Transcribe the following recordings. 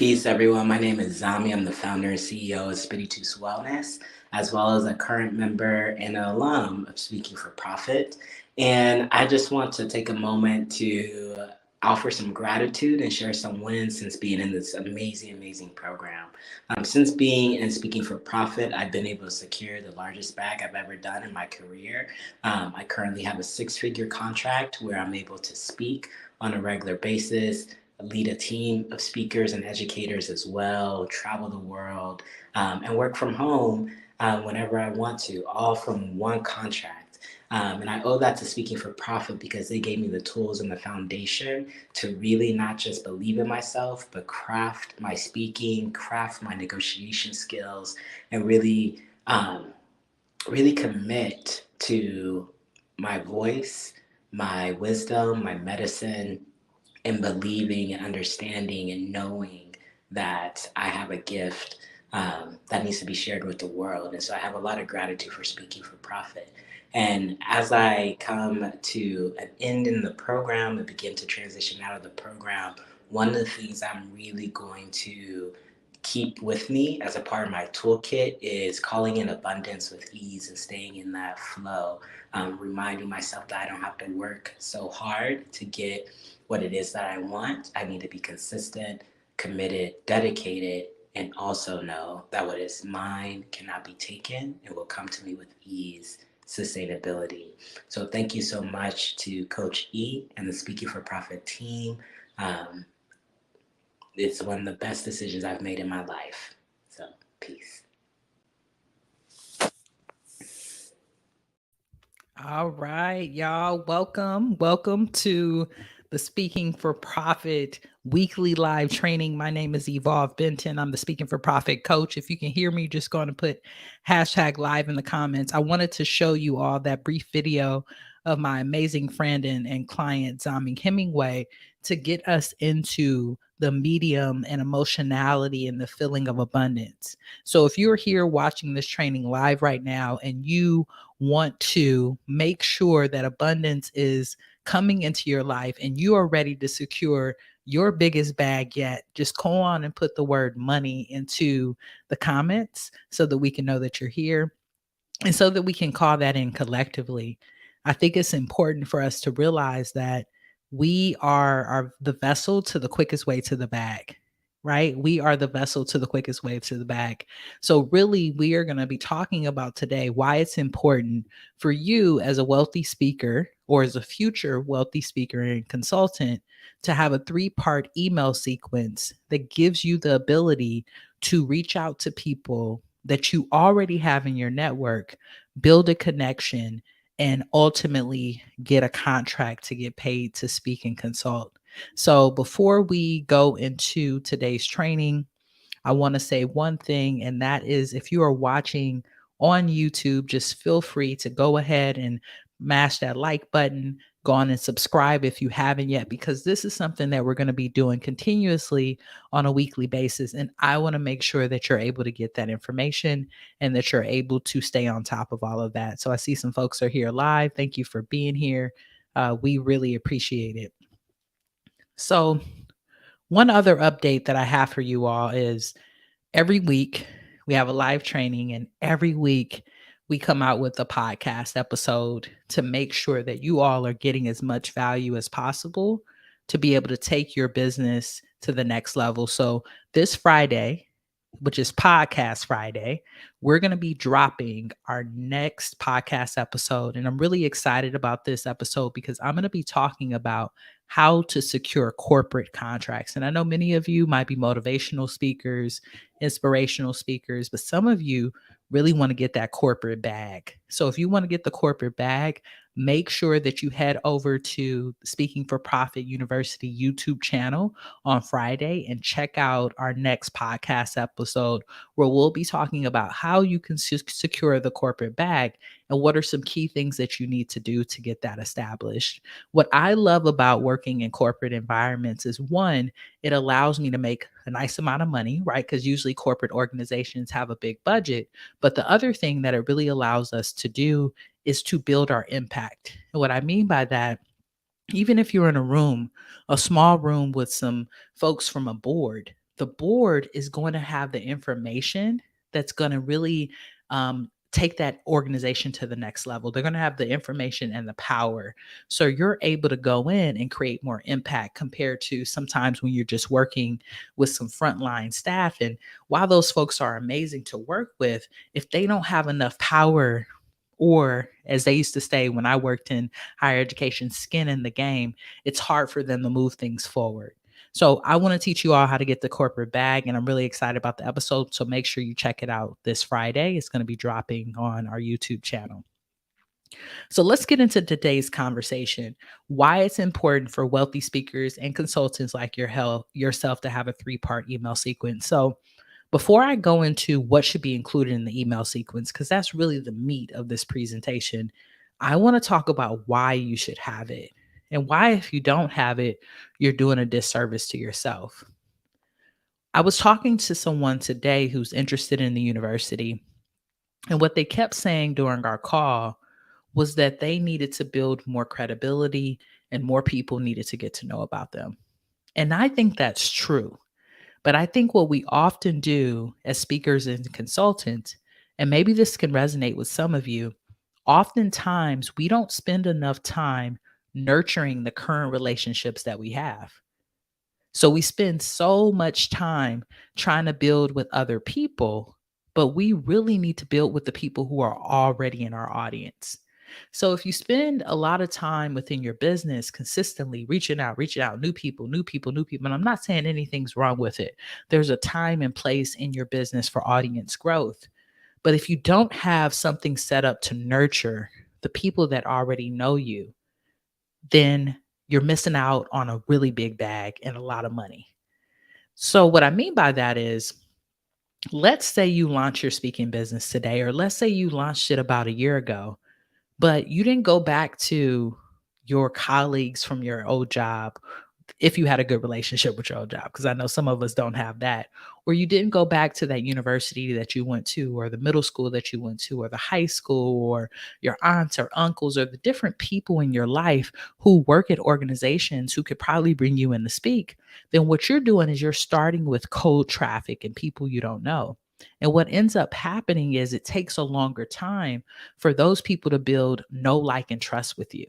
Peace, everyone. My name is Zami. I'm the founder and CEO of Spitty Tooth Wellness, as well as a current member and an alum of Speaking for Profit. And I just want to take a moment to offer some gratitude and share some wins since being in this amazing program. Since being in Speaking for Profit, I've been able to secure the largest bag I've ever done in my career. I currently have a six-figure contract where I'm able to speak on a regular basis, lead a team of speakers and educators as well, travel the world, and work from home whenever I want to, all from one contract. And I owe that to Speaking for Profit because they gave me the tools and the foundation to really not just believe in myself, but craft my speaking, craft my negotiation skills, and really commit to my voice, my wisdom, my medicine, and believing and understanding and knowing that I have a gift that needs to be shared with the world. And so I have a lot of gratitude for Speaking for Profit. And as I come to an end in the program and begin to transition out of the program, one of the things I'm really going to keep with me as a part of my toolkit is calling in abundance with ease and staying in that flow, reminding myself that I don't have to work so hard to get what it is that I want. I need to be consistent, committed, dedicated, and also know that what is mine cannot be taken. It will come to me with ease, sustainability. So thank you so much to Coach E and the Speaking for Profit team. Um, it's one of the best decisions I've made in my life. So peace. All right, y'all. Welcome to the Speaking for Profit weekly live training. My name is Evolve Benton. I'm the Speaking for Profit coach. If you can hear me, just going to put hashtag live in the comments. I wanted to show you all that brief video of my amazing friend and client, Zami Hemingway, to get us into the medium and emotionality and the feeling of abundance. So if you're here watching this training live right now and you want to make sure that abundance is coming into your life and you are ready to secure your biggest bag yet, just go on and put the word money into the comments so that we can know that you're here and so that we can call that in collectively. I think it's important for us to realize that we are the vessel to the quickest way to the bag, right? We are the vessel to the quickest way to the bag. So, really, we are going to be talking about today why it's important for you as a wealthy speaker or as a future wealthy speaker and consultant to have a three-part email sequence that gives you the ability to reach out to people that you already have in your network, build a connection, and ultimately get a contract to get paid to speak and consult. So, before we go into today's training, I want to say one thing, and that is if you are watching on YouTube, just feel free to go ahead and mash that like button. Go on and subscribe if you haven't yet, because this is something that we're going to be doing continuously on a weekly basis. And I want to make sure that you're able to get that information and that you're able to stay on top of all of that. So I see some folks are here live. Thank you for being here. We really appreciate it. So, one other update that I have for you all is every week we have a live training, and every week we come out with a podcast episode to make sure that you all are getting as much value as possible to be able to take your business to the next level. So this Friday, which is Podcast Friday, we're going to be dropping our next podcast episode. And I'm really excited about this episode because I'm going to be talking about how to secure corporate contracts. And I know many of you might be motivational speakers, inspirational speakers, but some of you really want to get that corporate bag. So if you want to get the corporate bag, make sure that you head over to Speaking for Profit University YouTube channel on Friday and check out our next podcast episode where we'll be talking about how you can secure the corporate bag and what are some key things that you need to do to get that established. What I love about working in corporate environments is one, it allows me to make a nice amount of money, right? Because usually corporate organizations have a big budget. But the other thing that it really allows us to do is to build our impact. And what I mean by that, even if you're in a room, a small room with some folks from a board, the board is going to have the information that's going to really take that organization to the next level. They're going to have the information and the power. So you're able to go in and create more impact compared to sometimes when you're just working with some frontline staff. And while those folks are amazing to work with, if they don't have enough power, or as they used to say when I worked in higher education, skin in the game, it's hard for them to move things forward. So I want to teach you all how to get the corporate bag, and I'm really excited about the episode. So make sure you check it out this Friday. It's going to be dropping on our YouTube channel. So let's get into today's conversation. Why it's important for wealthy speakers and consultants like yourself to have a 3-part email sequence. So before I go into what should be included in the email sequence, because that's really the meat of this presentation, I want to talk about why you should have it and why, if you don't have it, you're doing a disservice to yourself. I was talking to someone today who's interested in the university, and what they kept saying during our call was that they needed to build more credibility and more people needed to get to know about them. And I think that's true. But I think what we often do as speakers and consultants, and maybe this can resonate with some of you, oftentimes we don't spend enough time nurturing the current relationships that we have. So we spend so much time trying to build with other people, but we really need to build with the people who are already in our audience. So if you spend a lot of time within your business consistently reaching out, new people, new people, new people, and I'm not saying anything's wrong with it. There's a time and place in your business for audience growth. But if you don't have something set up to nurture the people that already know you, then you're missing out on a really big bag and a lot of money. So what I mean by that is, let's say you launch your speaking business today, or let's say you launched it about a year ago, but you didn't go back to your colleagues from your old job if you had a good relationship with your old job, because I know some of us don't have that, or you didn't go back to that university that you went to, or the middle school that you went to, or the high school, or your aunts or uncles, or the different people in your life who work at organizations who could probably bring you in to speak, then what you're doing is you're starting with cold traffic and people you don't know. And what ends up happening is it takes a longer time for those people to build know, like, and trust with you.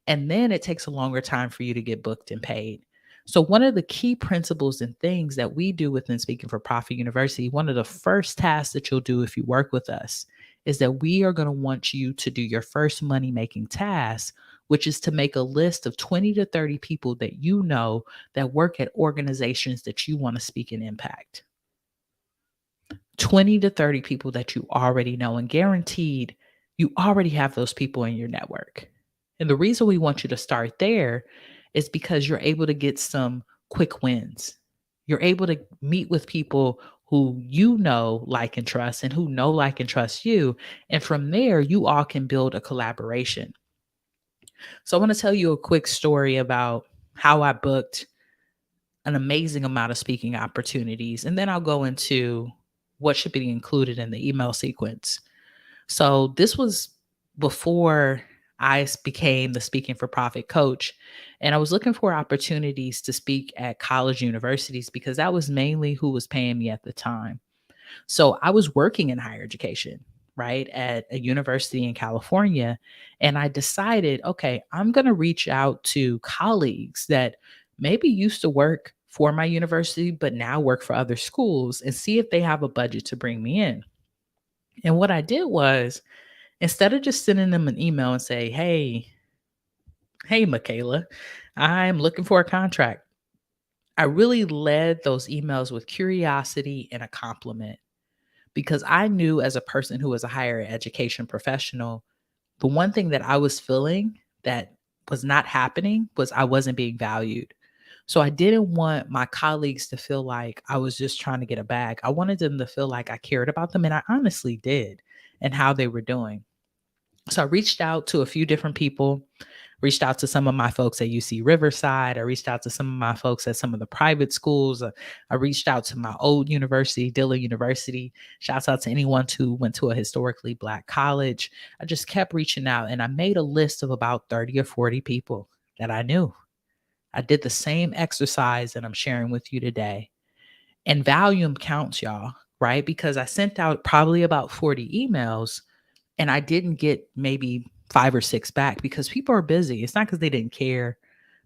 And then it takes a longer time for you to get booked and paid. So, one of the key principles and things that we do within Speaking for Profit University, one of the first tasks that you'll do if you work with us is that we are going to want you to do your first money making task, which is to make a list of 20 to 30 people that you know that work at organizations that you want to speak and impact. 20 to 30 people that you already know, and guaranteed you already have those people in your network. And the reason we want you to start there is because you're able to get some quick wins. You're able to meet with people who you know, like, and trust, and who know, like, and trust you. And from there, you all can build a collaboration. So I want to tell you a quick story about how I booked an amazing amount of speaking opportunities. And then I'll go into what should be included in the email sequence. So this was before became the Speaking for Profit coach. And I was looking for opportunities to speak at college universities because that was mainly who was paying me at the time. So I was working in higher education, right, at a university in California. And I decided, okay, I'm going to reach out to colleagues that maybe used to work for my university, but now work for other schools and see if they have a budget to bring me in. And what I did was, instead of just sending them an email and say, hey, Michaela, I'm looking for a contract, I really led those emails with curiosity and a compliment, because I knew as a person who was a higher education professional, the one thing that I was feeling that was not happening was I wasn't being valued. So I didn't want my colleagues to feel like I was just trying to get a bag. I wanted them to feel like I cared about them, and I honestly did, and how they were doing. So I reached out to a few different people, reached out to some of my folks at UC Riverside. I reached out to some of my folks at some of the private schools. I reached out to my old university, Dillon University. Shouts out to anyone who went to a historically Black college. I just kept reaching out, and I made a list of about 30 or 40 people that I knew. I did the same exercise that I'm sharing with you today. And volume counts, y'all, right? Because I sent out probably about 40 emails and I didn't get maybe 5 or 6 back because people are busy. It's not because they didn't care,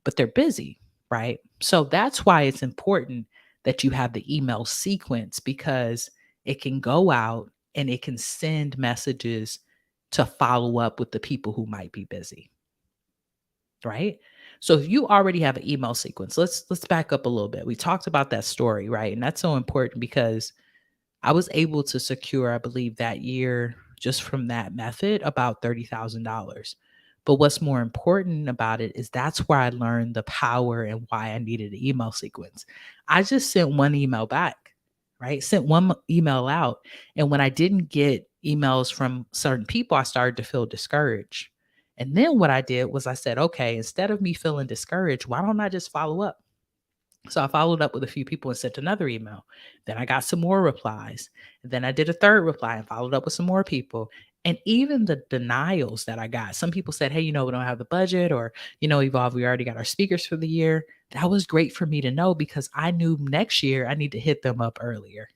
but they're busy, right? So that's why it's important that you have the email sequence, because it can go out and it can send messages to follow up with the people who might be busy, right? So if you already have an email sequence, let's back up a little bit. We talked about that story, right? And that's so important because I was able to secure, I believe, that year, just from that method, about $30,000. But what's more important about it is that's where I learned the power and why I needed an email sequence. I just sent one email back, right? Sent one email out. And when I didn't get emails from certain people, I started to feel discouraged. And then what I did was I said, okay, instead of me feeling discouraged, why don't I just follow up? So I followed up with a few people and sent another email. Then I got some more replies. And then I did a third reply and followed up with some more people. And even the denials that I got, some people said, hey, we don't have the budget, or, Evolve, we already got our speakers for the year. That was great for me to know because I knew next year I need to hit them up earlier.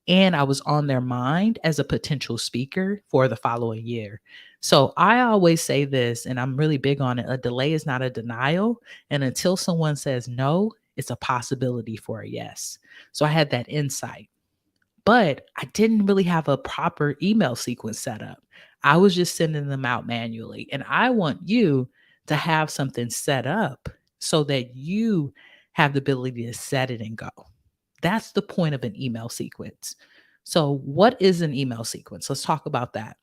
And I was on their mind as a potential speaker for the following year. So I always say this, and I'm really big on it: a delay is not a denial. And until someone says no, it's a possibility for a yes. So I had that insight, but I didn't really have a proper email sequence set up. I was just sending them out manually. And I want you to have something set up so that you have the ability to set it and go. That's the point of an email sequence. So, what is an email sequence? Let's talk about that.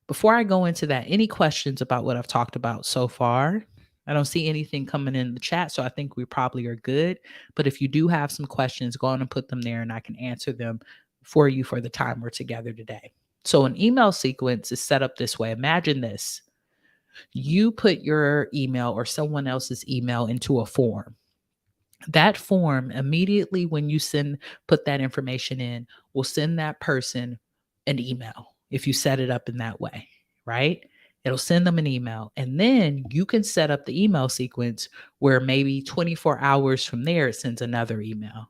Before I go into that, any questions about what I've talked about so far? I don't see anything coming in the chat, so I think we probably are good. But if you do have some questions, go on and put them there and I can answer them for you for the time we're together today. So, an email sequence is set up this way. Imagine this: you put your email or someone else's email into a form. That form, immediately when you put that information in, will send that person an email if you set it up in that way, right? It'll send them an email. And then you can set up the email sequence where maybe 24 hours from there, it sends another email.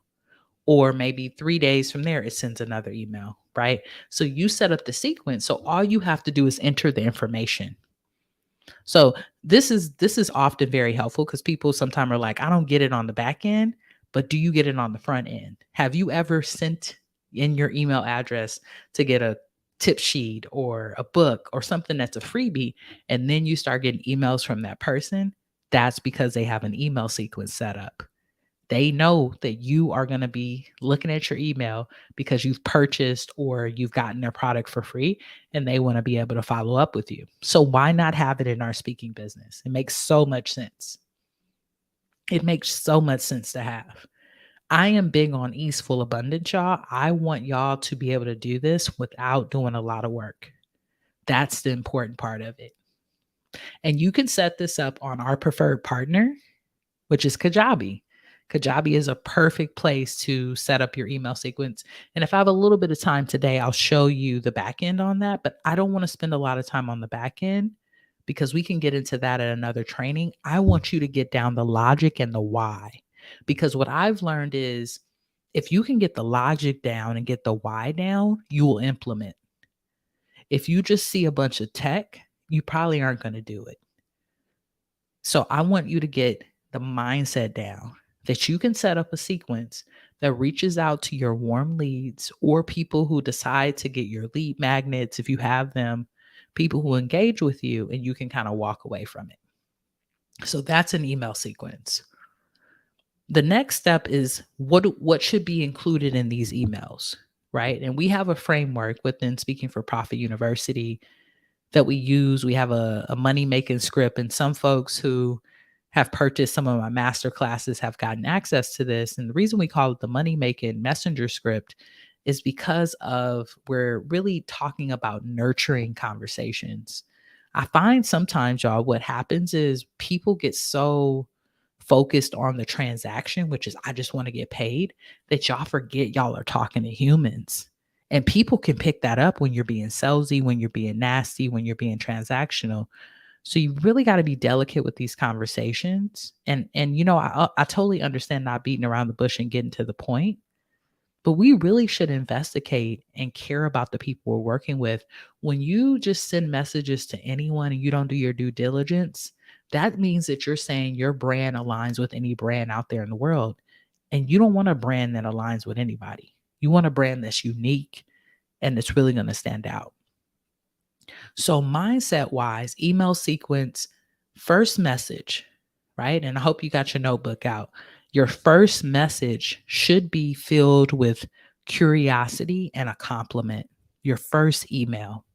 Or maybe 3 days from there, it sends another email, right? So you set up the sequence. So all you have to do is enter the information. So this is often very helpful because people sometimes are like, I don't get it on the back end, but do you get it on the front end? Have you ever sent in your email address to get a tip sheet or a book or something that's a freebie, and then you start getting emails from that person? That's because they have an email sequence set up. They know that you are going to be looking at your email because you've purchased or you've gotten their product for free, and they want to be able to follow up with you. So why not have it in our speaking business? It makes so much sense. It makes so much sense to have. I am big on Easeful Abundance, y'all. I want y'all to be able to do this without doing a lot of work. That's the important part of it. And you can set this up on our preferred partner, which is Kajabi. Kajabi is a perfect place to set up your email sequence. And if I have a little bit of time today, I'll show you the back end on that. But I don't want to spend a lot of time on the back end because we can get into that at another training. I want you to get down the logic and the why. Because what I've learned is if you can get the logic down and get the why down, you will implement. If you just see a bunch of tech, you probably aren't going to do it. So I want you to get the mindset down that you can set up a sequence that reaches out to your warm leads or people who decide to get your lead magnets, if you have them, people who engage with you, and you can kind of walk away from it. So that's an email sequence. The next step is what should be included in these emails, right? And we have a framework within Speaking for Profit University that we use. We have a money making script, and some folks who have purchased some of my master classes have gotten access to this. And the reason we call it the money making messenger script is because we're really talking about nurturing conversations. I find sometimes, y'all, what happens is people get so focused on the transaction, which is I just want to get paid, that y'all forget y'all are talking to humans. And people can pick that up when you're being salesy, when you're being nasty, when you're being transactional. So you really got to be delicate with these conversations. And I totally understand not beating around the bush and getting to the point, but we really should investigate and care about the people we're working with. When you just send messages to anyone and you don't do your due diligence, that means that you're saying your brand aligns with any brand out there in the world. And you don't want a brand that aligns with anybody. You want a brand that's unique and it's really going to stand out. So, mindset wise, email sequence, first message, right? And I hope you got your notebook out. Your first message should be filled with curiosity and a compliment. Your first email.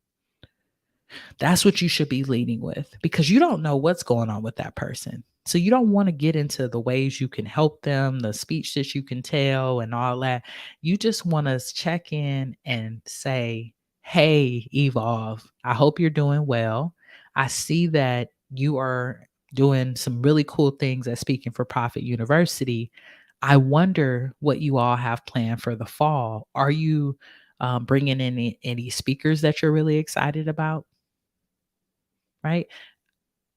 That's what you should be leading with because you don't know what's going on with that person. So you don't want to get into the ways you can help them, the speech that you can tell, and all that. You just want to check in and say, "Hey, Evolve, I hope you're doing well. I see that you are doing some really cool things at Speaking for Profit University. I wonder what you all have planned for the fall. Are you bringing in any speakers that you're really excited about?" Right?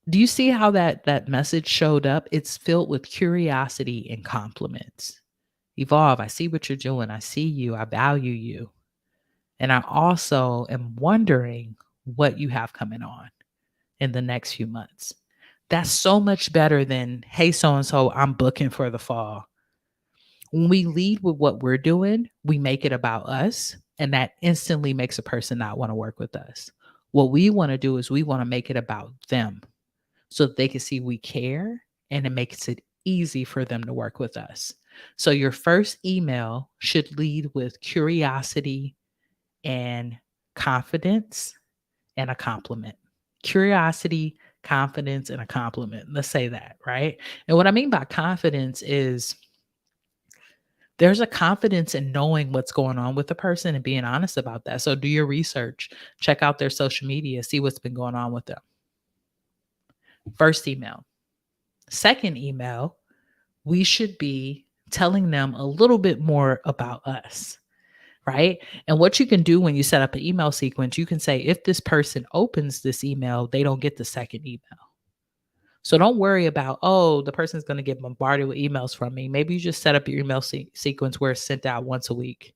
Do you see how that message showed up? It's filled with curiosity and compliments. Evolve, I see what you're doing. I see you. I value you. And I also am wondering what you have coming on in the next few months. That's so much better than, hey, so and so, I'm booking for the fall. When we lead with what we're doing, we make it about us, and that instantly makes a person not want to work with us. What we want to do is we want to make it about them so that they can see we care and it makes it easy for them to work with us. So your first email should lead with curiosity and confidence and a compliment. Curiosity, confidence, and a compliment. Let's say that, right? And what I mean by confidence is there's a confidence in knowing what's going on with the person and being honest about that. So do your research, check out their social media, see what's been going on with them. First email. Second email, we should be telling them a little bit more about us, right? And what you can do when you set up an email sequence, you can say, if this person opens this email, they don't get the second email. So don't worry about, oh, the person's going to get bombarded with emails from me. Maybe you just set up your email sequence where it's sent out once a week,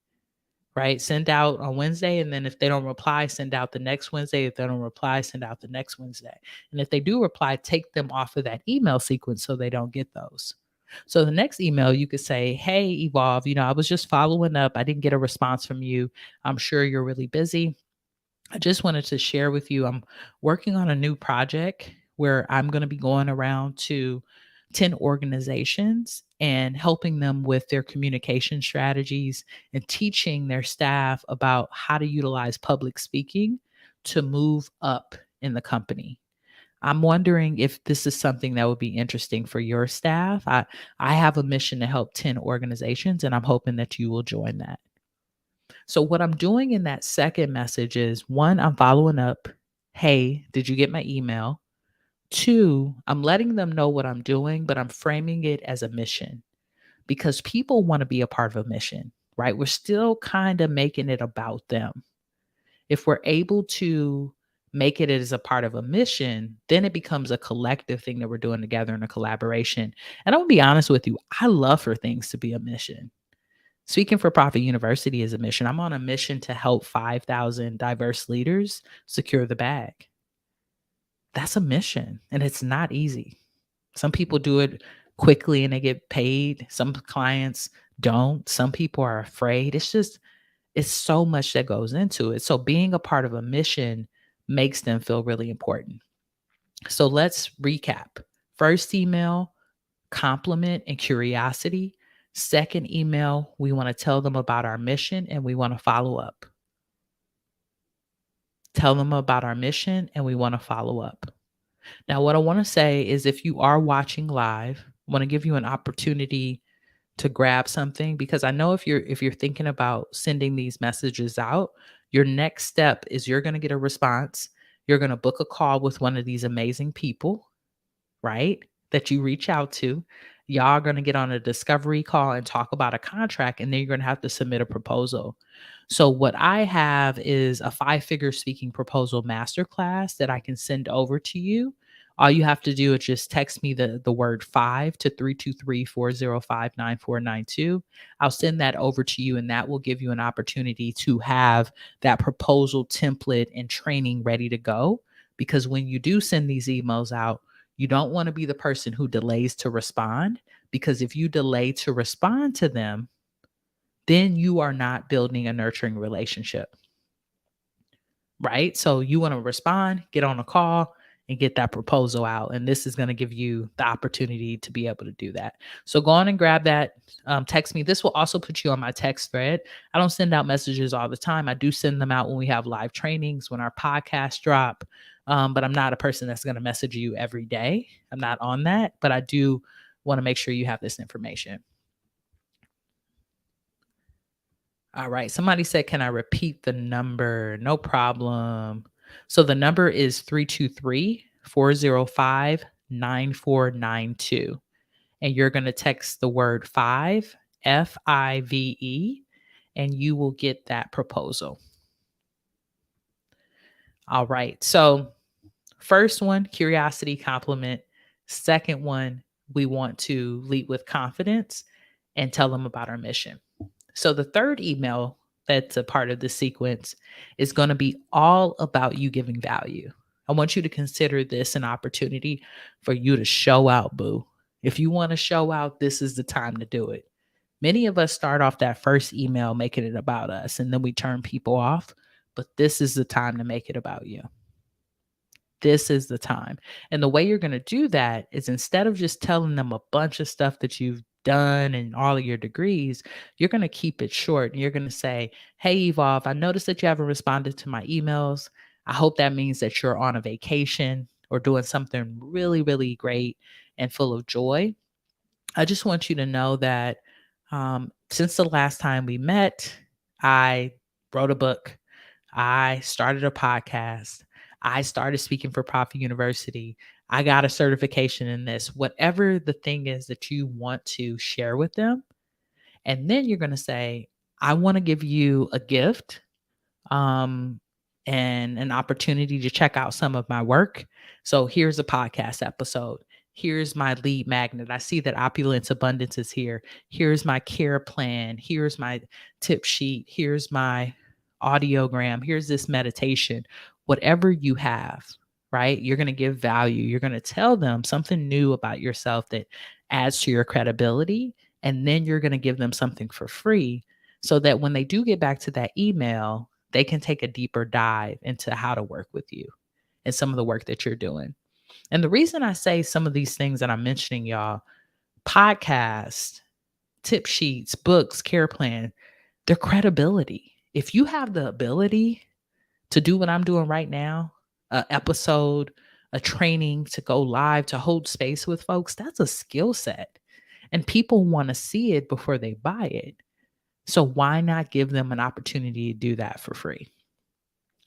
right? Send out on Wednesday. And then if they don't reply, send out the next Wednesday. If they don't reply, send out the next Wednesday. And if they do reply, take them off of that email sequence so they don't get those. So the next email, you could say, hey, Evolve, I was just following up. I didn't get a response from you. I'm sure you're really busy. I just wanted to share with you, I'm working on a new project where I'm going to be going around to 10 organizations and helping them with their communication strategies and teaching their staff about how to utilize public speaking to move up in the company. I'm wondering if this is something that would be interesting for your staff. I have a mission to help 10 organizations, and I'm hoping that you will join that. So, what I'm doing in that second message is one, I'm following up. Hey, did you get my email? Two, I'm letting them know what I'm doing, but I'm framing it as a mission because people want to be a part of a mission, right? We're still kind of making it about them. If we're able to make it as a part of a mission, then it becomes a collective thing that we're doing together in a collaboration. And I'm gonna be honest with you, I love for things to be a mission. Speaking for Profit University is a mission. I'm on a mission to help 5,000 diverse leaders secure the bag. That's a mission, and it's not easy. Some people do it quickly and they get paid. Some clients don't. Some people are afraid. It's so much that goes into it. So being a part of a mission makes them feel really important. So let's recap. First email, compliment and curiosity. Second email, we want to tell them about our mission and we want to follow up. Tell them about our mission and we want to follow up. Now, what I want to say is if you are watching live, I want to give you an opportunity to grab something because I know if you're thinking about sending these messages out, your next step is you're going to get a response. You're going to book a call with one of these amazing people, right? That you reach out to. Y'all are going to get on a discovery call and talk about a contract, and then you're going to have to submit a proposal. So, what I have is a 5-figure speaking proposal masterclass that I can send over to you. All you have to do is just text me the word 5 to 323-405-9492. I'll send that over to you, and that will give you an opportunity to have that proposal template and training ready to go. Because when you do send these emails out, you don't want to be the person who delays to respond, because if you delay to respond to them, then you are not building a nurturing relationship, right? So you want to respond, get on a call, and get that proposal out. And this is going to give you the opportunity to be able to do that. So go on and grab that. Text me. This will also put you on my text thread. I don't send out messages all the time. I do send them out when we have live trainings, when our podcasts drop. But I'm not a person that's going to message you every day. I'm not on that, but I do want to make sure you have this information. All right. Somebody said, can I repeat the number? No problem. So the number is 323-405-9492. And you're going to text the word 5, FIVE, and you will get that proposal. All right. So first one, curiosity, compliment. Second one, we want to lead with confidence and tell them about our mission. So the third email that's a part of the sequence is going to be all about you giving value. I want you to consider this an opportunity for you to show out, boo. If you want to show out, this is the time to do it. Many of us start off that first email making it about us, and then we turn people off. But this is the time to make it about you. This is the time. And the way you're going to do that is, instead of just telling them a bunch of stuff that you've done and all of your degrees, you're going to keep it short. And you're going to say, hey, Evolve, I noticed that you haven't responded to my emails. I hope that means that you're on a vacation or doing something really, really great and full of joy. I just want you to know that since the last time we met, I wrote a book. I started a podcast. I started Speaking for Profit University. I got a certification in this, whatever the thing is that you want to share with them. And then you're going to say, I want to give you a gift and an opportunity to check out some of my work. So here's a podcast episode. Here's my lead magnet. I see that Opulence Abundance is here. Here's my care plan. Here's my tip sheet. Here's my audiogram. Here's this meditation. Whatever you have, right? You're going to give value. You're going to tell them something new about yourself that adds to your credibility. And then you're going to give them something for free, so that when they do get back to that email, they can take a deeper dive into how to work with you and some of the work that you're doing. And the reason I say some of these things that I'm mentioning, y'all, podcasts, tip sheets, books, care plan, their credibility. If you have the ability to do what I'm doing right now, an episode, a training, to go live, to hold space with folks, that's a skill set. And people want to see it before they buy it. So why not give them an opportunity to do that for free?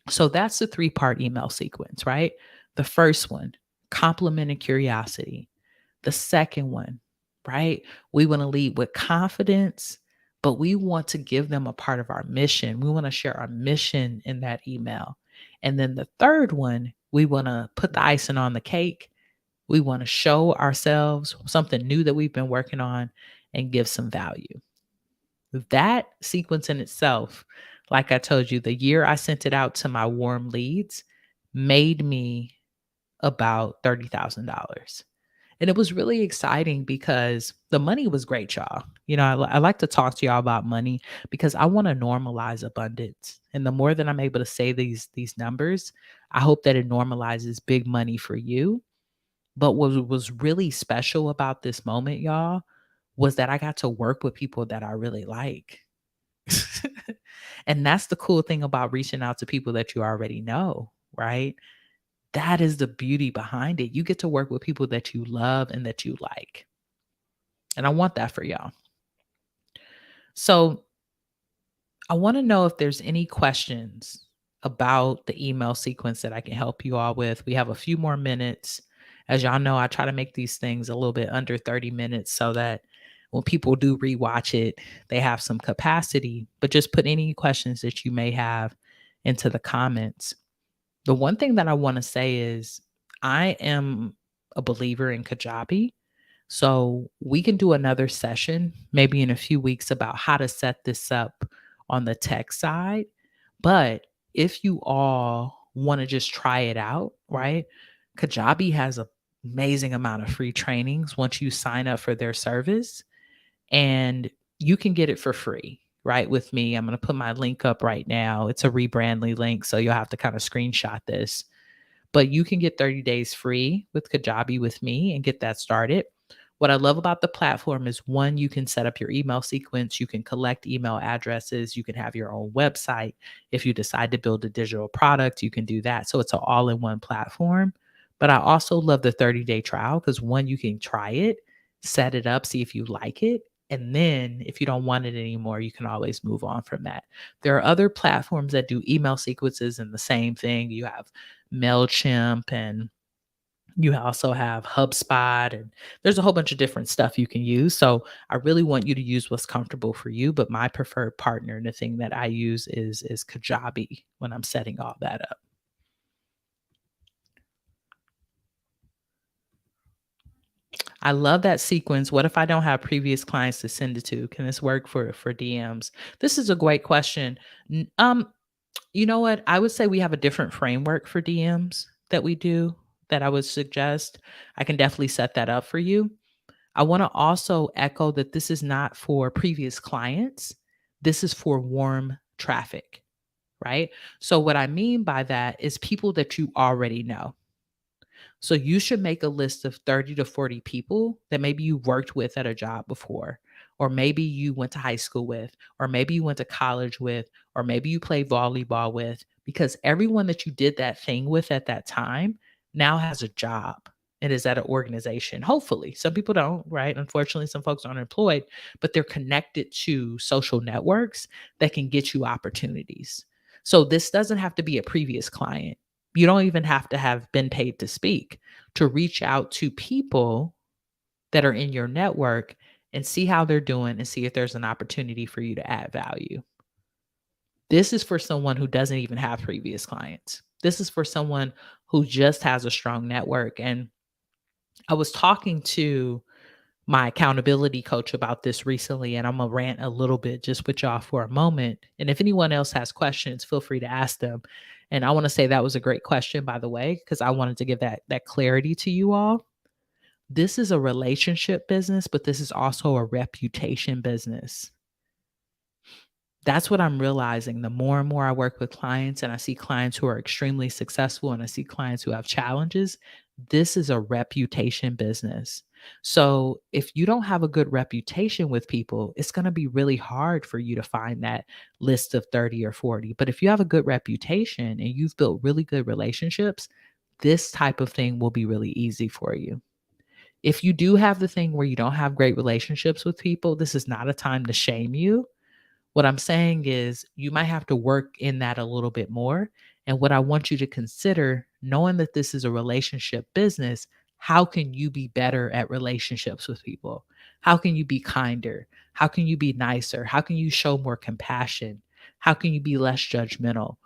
So that's the 3-part email sequence, right? The first one, compliment and curiosity. The second one, right? We want to lead with confidence, but we want to give them a part of our mission. We want to share our mission in that email. And then the third one, we want to put the icing on the cake. We want to show ourselves something new that we've been working on and give some value. That sequence in itself, like I told you, the year I sent it out to my warm leads made me about $30,000. And it was really exciting because the money was great, y'all. You know, I like to talk to y'all about money because I want to normalize abundance. And the more that I'm able to say these numbers, I hope that it normalizes big money for you. But what was really special about this moment, y'all, was that I got to work with people that I really like. And that's the cool thing about reaching out to people that you already know, right? That is the beauty behind it. You get to work with people that you love and that you like. And I want that for y'all. So I want to know if there's any questions about the email sequence that I can help you all with. We have a few more minutes. As y'all know, I try to make these things a little bit under 30 minutes so that when people do rewatch it, they have some capacity. But just put any questions that you may have into the comments. The one thing that I want to say is I am a believer in Kajabi. So we can do another session maybe in a few weeks about how to set this up on the tech side. But if you all want to just try it out, right? Kajabi has an amazing amount of free trainings once you sign up for their service, and you can get it for free, right? With me, I'm going to put my link up right now. It's a Rebrandly link, so you'll have to kind of screenshot this, but you can get 30 days free with Kajabi with me and get that started. What I love about the platform is, one, you can set up your email sequence, you can collect email addresses, you can have your own website. If you decide to build a digital product, you can do that. So it's an all in one platform. But I also love the 30-day trial because, one, you can try it, set it up, see if you like it. And then if you don't want it anymore, you can always move on from that. There are other platforms that do email sequences and the same thing. You have MailChimp, and you also have HubSpot, and there's a whole bunch of different stuff you can use. So I really want you to use what's comfortable for you. But my preferred partner and the thing that I use is Kajabi when I'm setting all that up. I love that sequence. What if I don't have previous clients to send it to? Can this work for DMs? This is a great question. N- Um, you know what? I would say we have a different framework for DMs that we do that I would suggest. I can definitely set that up for you. I want to also echo that this is not for previous clients. This is for warm traffic, right? So, what I mean by that is people that you already know. So, you should make a list of 30 to 40 people that maybe you worked with at a job before, or maybe you went to high school with, or maybe you went to college with, or maybe you played volleyball with, because everyone that you did that thing with at that time now has a job and is at an organization. Hopefully, some people don't, right? Unfortunately, some folks are unemployed, but they're connected to social networks that can get you opportunities. So, this doesn't have to be a previous client. You don't even have to have been paid to speak to reach out to people that are in your network and see how they're doing and see if there's an opportunity for you to add value. This is for someone who doesn't even have previous clients. This is for someone who just has a strong network. And I was talking to my accountability coach about this recently, and I'm gonna rant a little bit just with y'all for a moment. And if anyone else has questions, feel free to ask them. And I want to say that was a great question, by the way, because I wanted to give that clarity to you all. This is a relationship business, but this is also a reputation business. That's what I'm realizing. The more and more I work with clients and I see clients who are extremely successful and I see clients who have challenges, this is a reputation business. So if you don't have a good reputation with people, it's going to be really hard for you to find that list of 30 or 40. But if you have a good reputation and you've built really good relationships, this type of thing will be really easy for you. If you do have the thing where you don't have great relationships with people, this is not a time to shame you. What I'm saying is you might have to work in that a little bit more. And what I want you to consider, knowing that this is a relationship business, how can you be better at relationships with people? How can you be kinder? How can you be nicer? How can you show more compassion? How can you be less judgmental?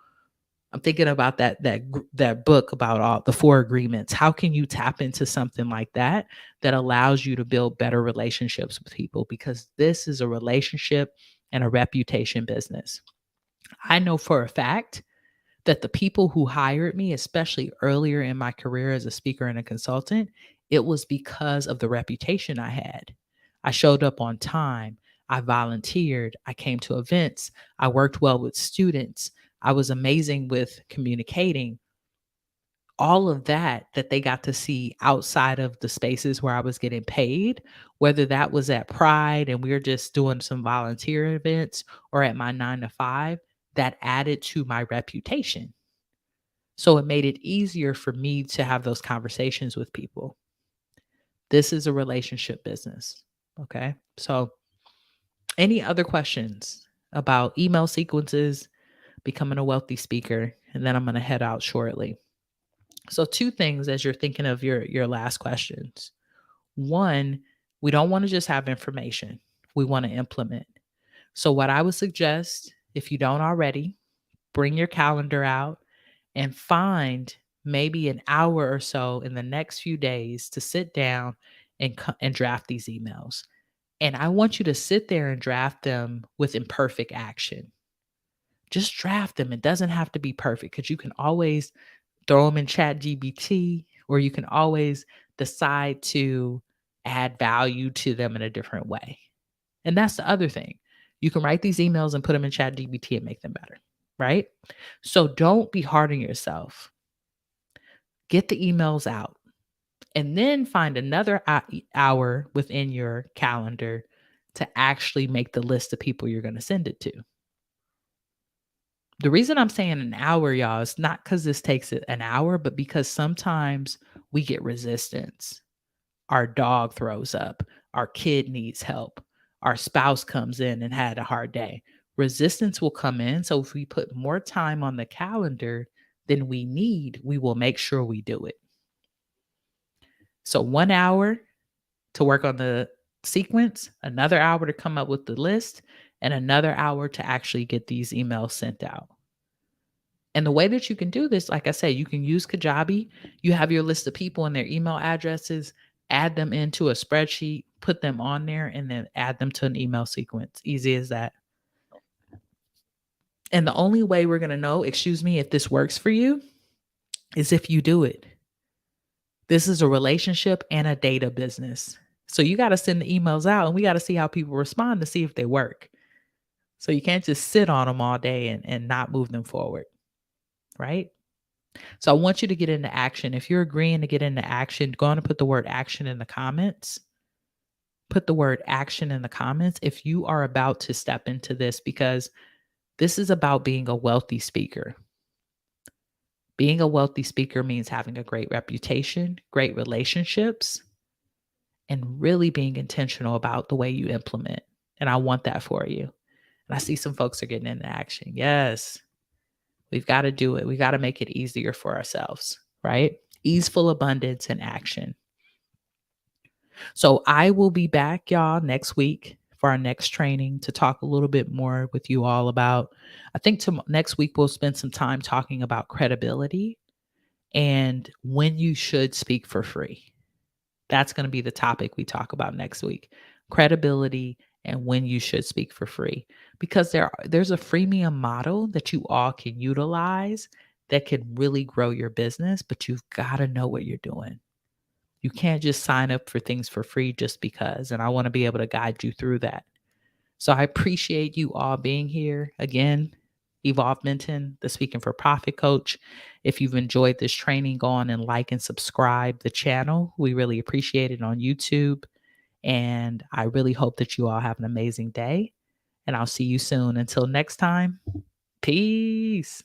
I'm thinking about that book about all the four agreements. How can you tap into something like that that allows you to build better relationships with people? Because this is a relationship and a reputation business. I know for a fact that the people who hired me, especially earlier in my career as a speaker and a consultant, it was because of the reputation I had. I showed up on time. I volunteered. I came to events. I worked well with students. I was amazing with communicating. All of that they got to see outside of the spaces where I was getting paid, whether that was at Pride and we were just doing some volunteer events or at my 9 to 5, that added to my reputation. So it made it easier for me to have those conversations with people. This is a relationship business. Okay. So, any other questions about email sequences, becoming a wealthy speaker? And then I'm going to head out shortly. So, two things as you're thinking of your last questions. One, we don't want to just have information. We want to implement. So, what I would suggest, if you don't already, bring your calendar out and find maybe an hour or so in the next few days to sit down and draft these emails. And I want you to sit there and draft them with imperfect action. Just draft them. It doesn't have to be perfect because you can always throw them in ChatGPT, or you can always decide to add value to them in a different way. And that's the other thing. You can write these emails and put them in ChatGPT and make them better, right? So don't be hard on yourself. Get the emails out and then find another hour within your calendar to actually make the list of people you're going to send it to. The reason I'm saying an hour, y'all, is not because this takes it an hour, but because sometimes we get resistance. Our dog throws up, our kid needs help, our spouse comes in and had a hard day. Resistance will come in. So if we put more time on the calendar than we need, we will make sure we do it. So 1 hour to work on the sequence, another hour to come up with the list, and another hour to actually get these emails sent out. And the way that you can do this, like I say, you can use Kajabi. You have your list of people and their email addresses, add them into a spreadsheet, put them on there, and then add them to an email sequence. Easy as that. And the only way we're going to know, if this works for you is if you do it. This is a relationship and a data business. So you got to send the emails out and we got to see how people respond to see if they work. So you can't just sit on them all day and not move them forward. Right? So I want you to get into action. If you're agreeing to get into action, go on and put the word action in the comments. Put the word action in the comments if you are about to step into this, because this is about being a wealthy speaker. Being a wealthy speaker means having a great reputation, great relationships, and really being intentional about the way you implement. And I want that for you. And I see some folks are getting into action. Yes. We've got to do it. We got to make it easier for ourselves, right? Easeful abundance and action. So I will be back, y'all, next week for our next training to talk a little bit more with you all about, I think next week we'll spend some time talking about credibility and when you should speak for free. That's going to be the topic we talk about next week. Credibility and when you should speak for free. Because there's a freemium model that you all can utilize that can really grow your business, but you've got to know what you're doing. You can't just sign up for things for free just because. And I want to be able to guide you through that. So I appreciate you all being here. Again, Evolve Benton, the Speaking for Profit coach. If you've enjoyed this training, go on and like and subscribe the channel. We really appreciate it on YouTube. And I really hope that you all have an amazing day. And I'll see you soon. Until next time, peace.